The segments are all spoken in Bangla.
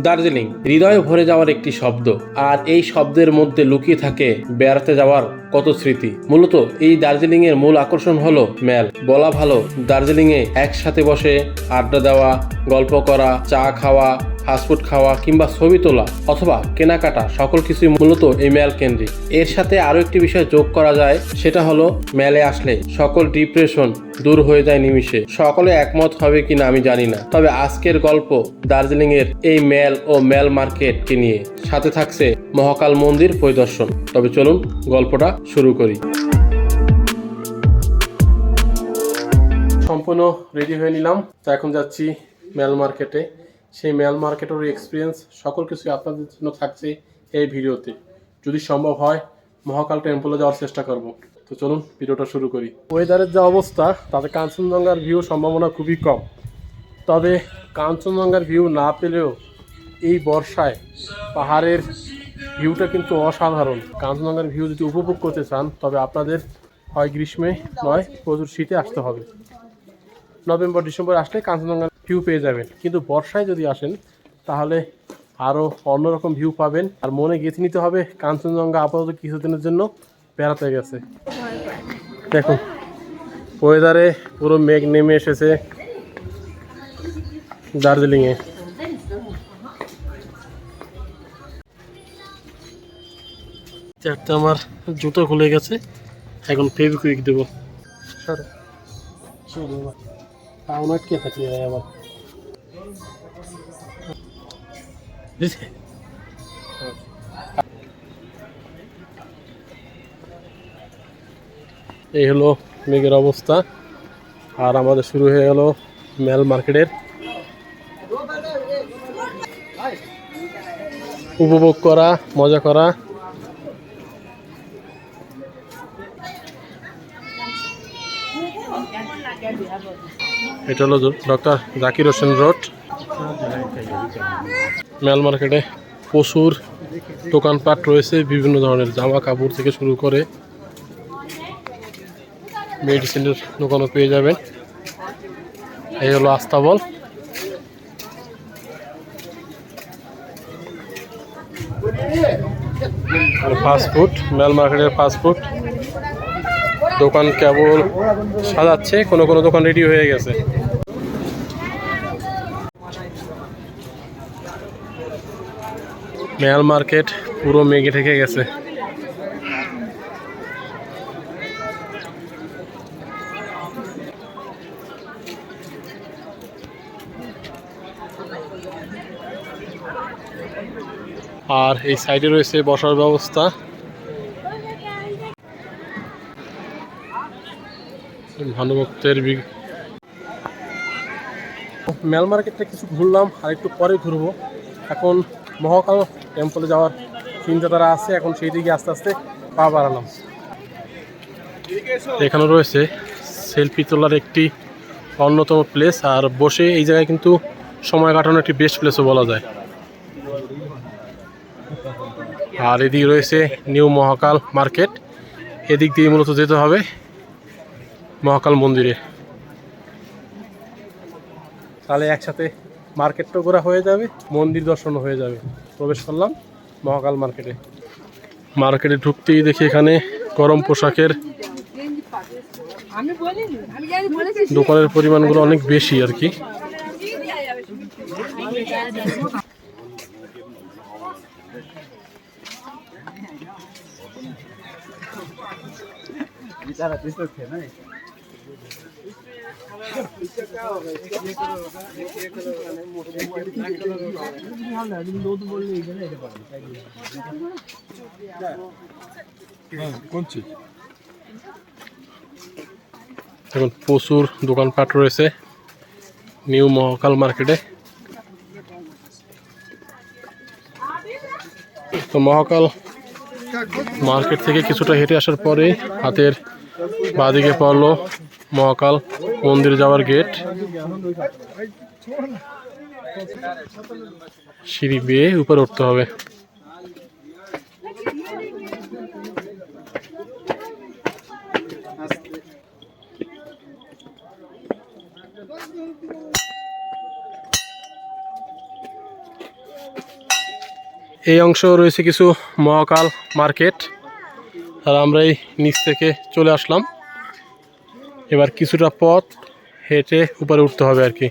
দার্জিলিং হৃদয়ে ভরে যাওয়ার একটি শব্দ, আর এই শব্দের মধ্যে লুকিয়ে থাকে বেড়াতে যাওয়ার কত স্মৃতি। মূলত এই দার্জিলিং এর মূল আকর্ষণ হলো মেল। বলা ভালো, দার্জিলিং এ একসাথে বসে আড্ডা দেওয়া, গল্প করা, চা খাওয়া, ফাস্টফুড খাওয়া কিংবা ছবি তোলা অথবা কেনাকাটা সকল কিছুই মূলত এই মেল কেন্দ্রিক। এর সাথে আরো একটি বিষয় যোগ করা যায়, সেটা হলো মেলে আসলে সকল ডিপ্রেশন দূর হয়ে যায় নিমিষে। সকলে একমত হবে কিনা আমি জানি না, তবে আজকের গল্প দার্জিলিং এর এই মেল ও মেল মার্কেটকে নিয়ে। সাথে থাকছে মহাকাল মন্দির পরিদর্শন। তবে চলুন গল্পটা শুরু করি। সম্পূর্ণ রেডি হয়ে নিলাম, তো এখন যাচ্ছি মেল মার্কেটে। সেই মেল মার্কেটের এক্সপিরিয়েন্স সকল কিছুই আপনাদের জন্য থাকছে এই ভিডিওতে। যদি সম্ভব হয় মহাকাল টেম্পলে যাওয়ার চেষ্টা করব। তো চলুন ভিডিওটা শুরু করি। ওয়েদারের যা অবস্থা তাতে কাঞ্চনজঙ্ঘার ভিউ সম্ভাবনা খুবই কম, তবে কাঞ্চনজঙ্ঘার ভিউ না পেলেও এই বর্ষায় পাহাড়ের ভিউটা কিন্তু অসাধারণ। কাঞ্চনজঙ্ঘার ভিউ যদি উপভোগ করতে চান তবে আপনাদের হয় গ্রীষ্মে নয় প্রচুর শীতে আসতে হবে। নভেম্বর ডিসেম্বর আসলে কাঞ্চনজঙ্ঘার ভিউ পেয়ে যাবেন, কিন্তু বর্ষায় যদি আসেন তাহলে আরও অন্যরকম ভিউ পাবেন। আর মনে গেঁথে নিতে হবে কাঞ্চনজঙ্ঘা আপাতত কিছুদিনের জন্য বেড়াতে গেছে। দেখুন ওয়েদারে পুরো মেঘ নেমে এসেছে দার্জিলিংয়ে। একটা আমার জুতো খুলে গেছে, এখন ফেভিকুইক দেবো। আটকে থাকলে আবার এই হলো মেঘের অবস্থা, আর আমাদের শুরু হয়ে গেল মেল মার্কেটের উপভোগ করা, মজা করা। এটা হলো ডক্টর জাকির হোসেন রোড। মেল মার্কেটে প্রচুর দোকানপাট রয়েছে, বিভিন্ন ধরনের জামা কাপড় থেকে শুরু করে মেডিসিনের দোকানও পেয়ে যাবেন। এই হলো আস্তাবল। ফাস্টফুড, মেল মার্কেটের ফাস্টফুড দোকান কেবল সাজাচ্ছে, কোনো কোনো দোকান রেডি হয়ে গেছে। মেল মার্কেট পুরো মেঘে ঢেকে গেছে। আর এই সাইডে রয়েছে বসার ব্যবস্থা। ভানুভক্তের মেল মার্কেটটা কিছু ঘুরলাম, আর একটু পরে ঘুরবো। এখন মহাকাল টেম্পলে যাওয়ার চিন্তাধারা আছে, এখন সেই দিকে আস্তে আস্তে পা বাড়ালাম। এখানে রয়েছে সেলফি তোলার একটি অন্যতম প্লেস, আর বসে এই জায়গায় কিন্তু সময় কাটানোর একটি বেস্ট প্লেসও বলা যায়। আর এদিকে রয়েছে নিউ মহাকাল মার্কেট, এদিক দিয়ে মূলত যেতে হবে মহাকাল মন্দিরে। তাহলে একসাথে মার্কেটটা ঘোরা হয়ে যাবে, মন্দির দর্শনও হয়ে যাবে। প্রবেশ করলাম মহাকাল মার্কেটে। মার্কেটে ঢুকতেই দেখি এখানে গরম পোশাকের দোকানের পরিমাণগুলো অনেক বেশি আর কি। এখন প্রচুর দোকানপাট রয়েছে নিউ মহাকাল মার্কেটে। তো মহাকাল মার্কেট থেকে কিছুটা হেঁটে আসার পরে হাতের বাঁদিকে পড়লো মহাকাল মন্দির যাওয়ার গেট। সিঁড়ি বেয়ে উপরে উঠতে হবে। এই অংশ রয়েছে কিছু মহাকাল মার্কেট, আর আমরা এই নিচ থেকে চলে আসলাম। এবার কিছুটা পথ হেঁটে উপরে উঠতে হবে আর কি।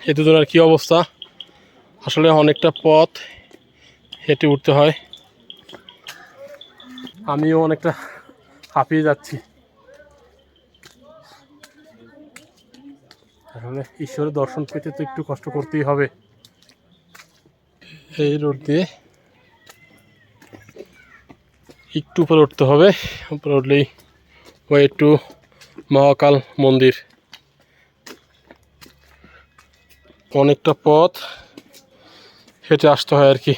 এই দুজনের কি অবস্থা, আসলে অনেকটা পথ হেঁটে উঠতে হয়। আমিও অনেকটা হাঁপিয়ে যাচ্ছি। আসলে ঈশ্বরের দর্শন পেতে তো একটু কষ্ট করতেই হবে। এই রোড দিয়ে একটু উপরে উঠতে হবে, উপরে উঠলেই ওয়ে টু মহাকাল মন্দির। অনেকটা পথ হেঁটে আসতে হয় আর কি।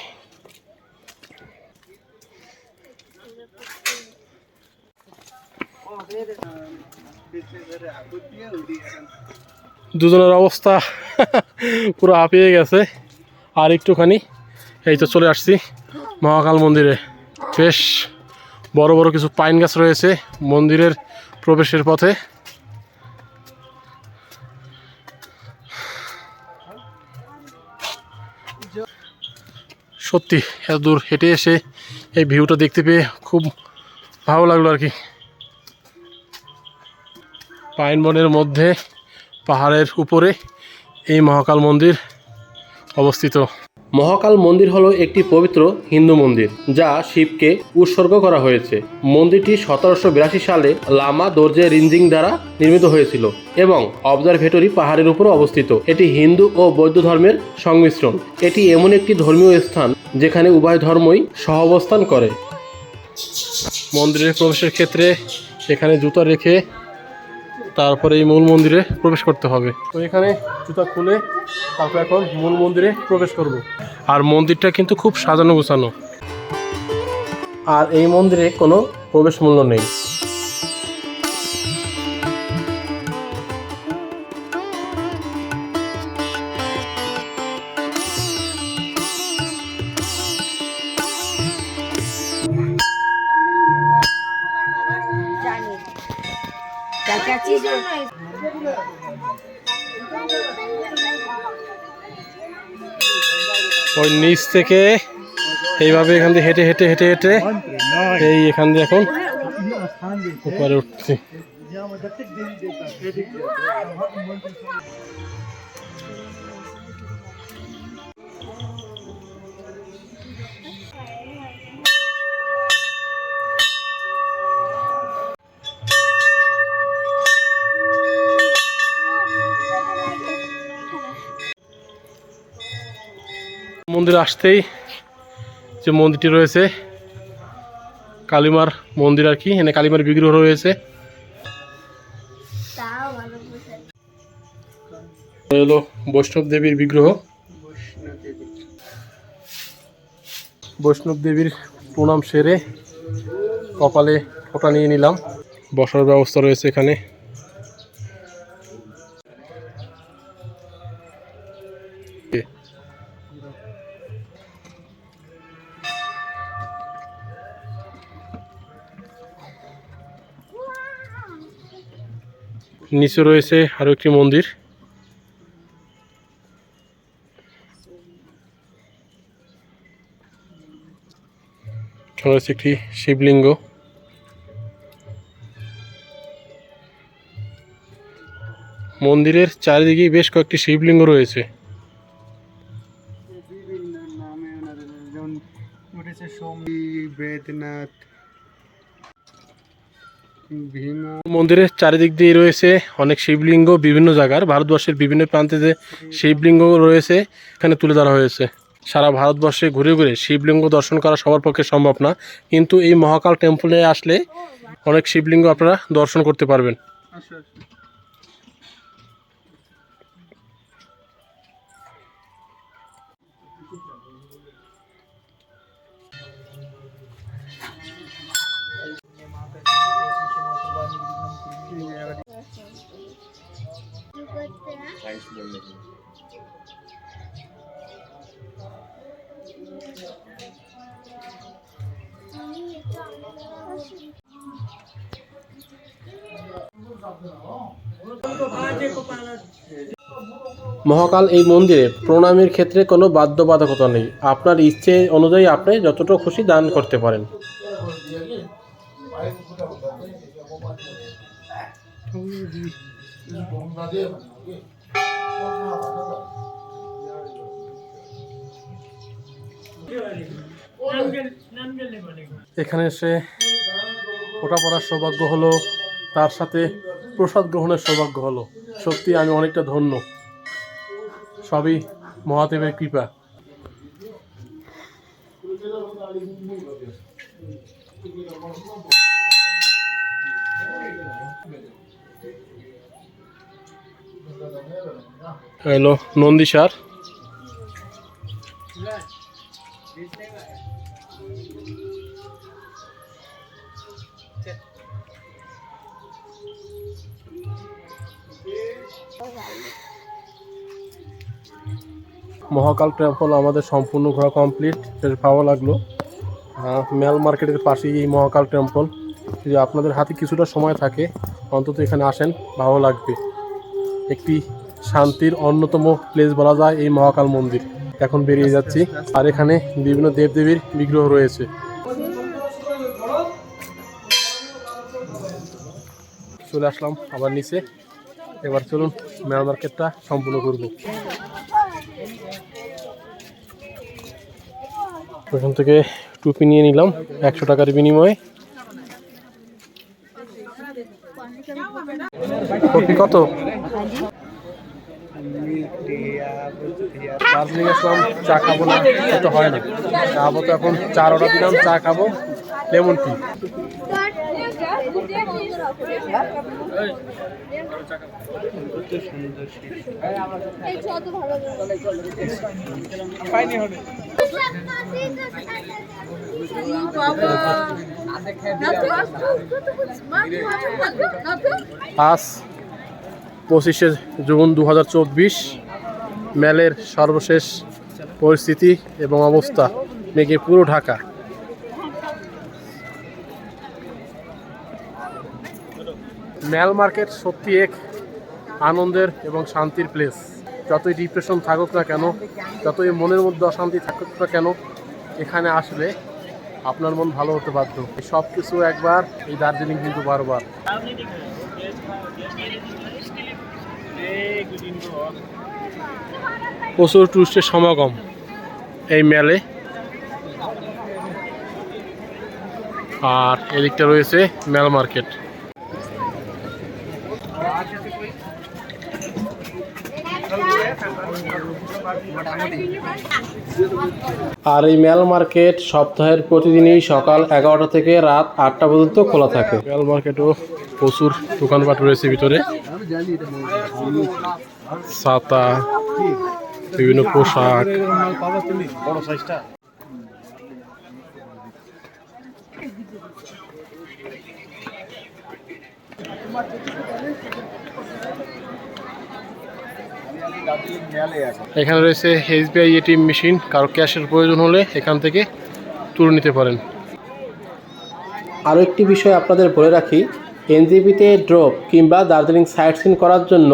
দুজনের অবস্থা পুরো হাঁপিয়ে গেছে। আর একটুখানি, এই তো চলে আসছি মহাকাল মন্দিরে। বেশ বড় বড় কিছু পাইন গাছ রয়েছে মন্দিরের প্রবেশের পথে। সত্যি এত দূর হেঁটে এসে এই ভিউটা দেখতে পেয়ে খুব ভালো লাগলো আর কি। পাইন বনের মধ্যে পাহাড়ের উপরে এই মহাকাল মন্দির অবস্থিত। মহাকাল মন্দির হলো একটি পবিত্র হিন্দু মন্দির যা শিবকে উৎসর্গ করা হয়েছে। মন্দিরটি 1782 সালে লামা দর্জে রিনজিং দ্বারা নির্মিত হয়েছিল এবং অবজারভেটরি পাহাড়ের উপর অবস্থিত। এটি হিন্দু ও বৌদ্ধ ধর্মের সংমিশ্রণ। এটি এমন একটি ধর্মীয় স্থান যেখানে উভয় ধর্মই সহাবস্থান করে। মন্দিরের প্রবেশের ক্ষেত্রে এখানে জুতা রেখে তারপরে এই মূল মন্দিরে প্রবেশ করতে হবে। তো এখানে জুতা খুলে তারপর এখন মূল মন্দিরে প্রবেশ করব। আর মন্দিরটা কিন্তু খুব সাজানো গোছানো, আর এই মন্দিরে কোনো প্রবেশ মূল্য নেই। ওই নিচ থেকে এইভাবে এখান দিয়ে হেঁটে হেঁটে হেঁটে হেঁটে এই এখান দিয়ে এখন উপরে উঠছি। মন্দিরে আসতেই যে মন্দিরটি রয়েছে কালীমার মন্দির আর কি, এখানে কালীমার বিগ্রহ রয়েছে। হলো বৈষ্ণব দেবীর বিগ্রহ। বৈষ্ণব দেবীর প্রণাম সেরে কপালে ফোঁটা নিয়ে নিলাম। বসার ব্যবস্থা রয়েছে এখানে। নিচে রয়েছে আরো একটি মন্দির। রয়েছে একটি শিবলিঙ্গ। মন্দিরের চারিদিকে বেশ কয়েকটি শিবলিঙ্গ রয়েছে। মন্দিরের চারিদিক দিয়ে রয়েছে অনেক শিবলিঙ্গ, বিভিন্ন জায়গার ভারতবর্ষের বিভিন্ন প্রান্তে যে শিবলিঙ্গ রয়েছে এখানে তুলে ধরা হয়েছে। সারা ভারতবর্ষে ঘুরে ঘুরে শিবলিঙ্গ দর্শন করা সবার পক্ষে সম্ভব না, কিন্তু এই মহাকাল টেম্পলে আসলে অনেক শিবলিঙ্গ আপনারা দর্শন করতে পারবেন। মহাকাল এই মন্দিরে প্রণামের ক্ষেত্রে কোনো বাধ্যবাধকতা নেই, আপনার ইচ্ছে অনুযায়ী আপনি যতটুকু খুশি দান করতে পারেন। এখানে এসে ফোঁটা পড়ার সৌভাগ্য হলো, তার সাথে প্রসাদ গ্রহণের সৌভাগ্য হলো। সত্যি আমি অনেকটা ধন্য, সবই মহাদেবের কৃপা। হ্যালো নন্দীসার, মহাকাল টেম্পল আমাদের সম্পূর্ণ ঘোরা কমপ্লিট। বেশ ভালো লাগলো। মেল মার্কেটের পাশেই এই মহাকাল টেম্পল। যদি আপনাদের হাতে কিছুটা সময় থাকে অন্তত এখানে আসেন, ভালো লাগবে। একটি শান্তির অন্যতম প্লেস বলা যায় এই মহাকাল মন্দির। এখন বেরিয়ে যাচ্ছি, আর এখানে বিভিন্ন দেবদেবীর বিগ্রহ রয়েছে। চলে আসলাম আবার নিচে। এবার চলুন মেল মার্কেটটা সম্পূর্ণ করব। ওখান থেকে টুপি নিয়ে নিলাম 100 টাকার বিনিময়ে। টুপি কত? দার্জিলিং আসলাম, চা খাবো না তো হয় না। খাবো তো এখন 4 অর্ডার দিলাম, চা খাবো, লেমন টি। আজ 25শে জুন 2024, মেলের সর্বশেষ পরিস্থিতি এবং অবস্থা মেঘে পুরো ঢাকা। মেল মার্কেট সত্যি এক আনন্দের এবং শান্তির প্লেস। যতই ডিপ্রেশন থাকুক না কেন, যতই মনের মধ্যে অশান্তি থাকুক না কেন, এখানে আসলে আপনার মন ভালো হতে বাধ্য। সব কিছু একবার, এই দার্জিলিং কিন্তু বারবার। প্রচুর টুরিস্টের সমাগম এই মেলে। আর এদিকটা রয়েছে মেল মার্কেট। আর এই মেল মার্কেট সপ্তাহের প্রতিদিনই সকাল 11টা থেকে রাত 8টা পর্যন্ত খোলা থাকে। মেল মার্কেটও প্রচুর দোকানপাট রয়েছে ভিতরে, ছাতা, বিভিন্ন পোশাক। এখানে রয়েছে SBI ATM মেশিন, কারো ক্যাশের প্রয়োজন হলে এখান থেকে তুলে নিতে পারেন। আরও একটি বিষয় আপনাদের বলে রাখি, NJP-তে ড্রপ কিংবা দার্জিলিং সাইট সিন করার জন্য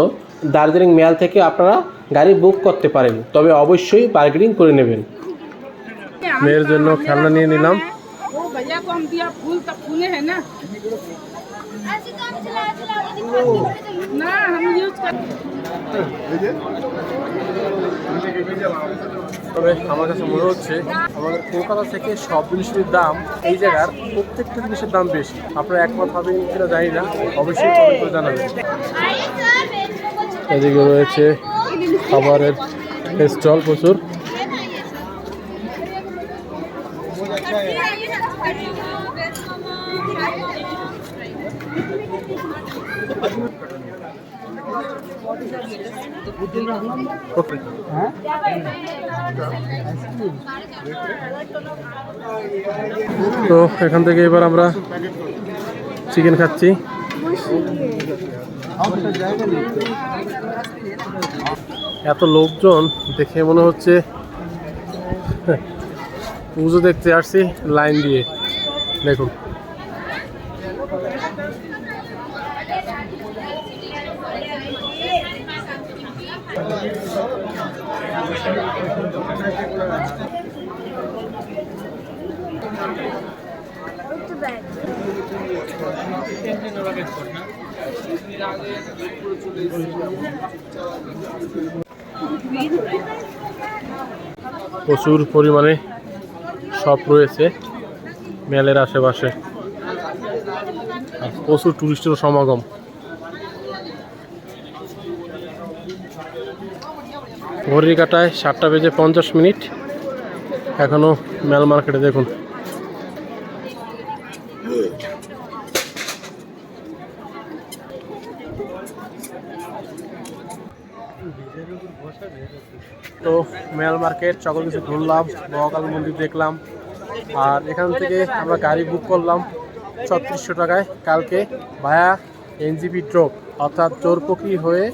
দার্জিলিং মেল থেকে আপনারা গাড়ি বুক করতে পারেন, তবে অবশ্যই বার্গেনিং করে নেবেন। মেয়ের জন্য খেলনা নিয়ে নিলাম। তবে আমার কাছে মনে হচ্ছে আমাদের কলকাতা থেকে সব জিনিসের দাম এই জায়গার প্রত্যেকটা জিনিসের দাম বেশি। আপনারা একমত হবেন কিনা জানি না, অবশ্যই কমেন্ট করে জানাবেন। এদিকে রয়েছে খাবারের স্টল প্রচুর। তো এখান থেকে এবার আমরা চিকেন খাচ্ছি। এত লোকজন দেখে মনে হচ্ছে পুজো দেখতে আসছি লাইন দিয়ে। দেখুন প্রচুর পরিমাণে শপ রয়েছে মেলের আশেপাশে, আর প্রচুর টুরিস্টের সমাগম। ঘড়ির কাঁটায় 7:50 এখনো মেল মার্কেটে দেখুন। তো মেল মার্কেট সকল কিছু ঘুরলাম, মহাকাল মন্দির দেখলাম, আর এখান থেকে আমরা গাড়ি বুক করলাম 3600 টাকায় কালকে ভায়া এনজিপি ড্রপ, অর্থাৎ জোরপুকুরি হয়ে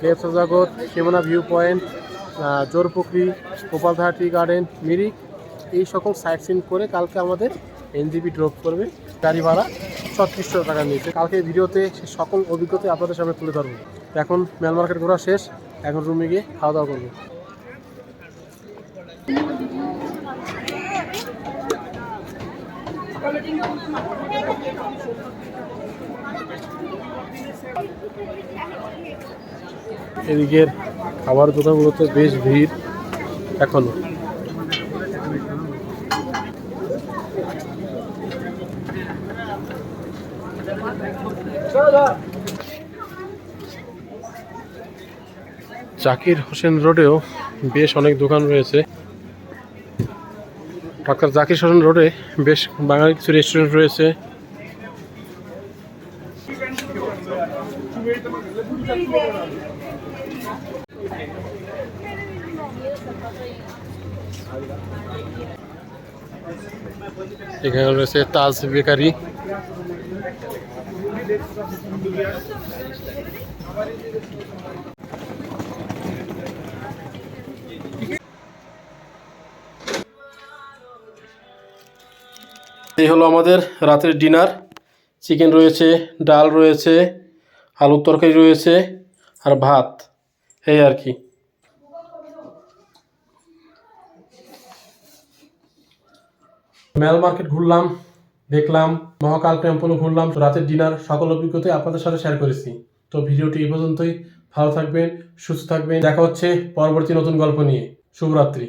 Lepchajagat, Simana view point, Jorepokhri, Gopaldhara tea garden, Mirik, এই সকল সাইট সিন করে কালকে আমাদের এনজিপি ড্রপ করবে। গাড়ি ভাড়া 3600 টাকা নিয়েছে। কালকে ভিডিওতে সে সকল অভিজ্ঞতা আপনাদের সামনে তুলে ধরবো। এখন মেল মার্কেট ঘোরা শেষ, এখন রুমে গিয়ে খাওয়া দাওয়া করবো। এদিকের খাবার দোকানগুলোতে বেশ ভিড় এখনো। জাকির হোসেন রোডেও বেশ অনেক দোকান রয়েছে। ডাক্তার জাকির হোসেন রোডে বেশ বাঙালি কিছু রেস্টুরেন্ট রয়েছে। এখানে রয়েছে তাজ বেকারি। এই হলো আমাদের রাতের ডিনার। চিকেন রয়েছে, ডাল রয়েছে, আলুর তরকারি রয়েছে, আর ভাত, এই আর কি। মেল মার্কেট ঘুরলাম, দেখলাম, মহাকাল টেম্পলও ঘুরলাম। তো রাতের ডিনার সকল অভিজ্ঞতা আপনাদের সাথে শেয়ার করেছি। তো ভিডিওটি এই পর্যন্তই। ভালো থাকবেন, সুস্থ থাকবেন। দেখা হচ্ছে পরবর্তী নতুন গল্প নিয়ে। শুভরাত্রি।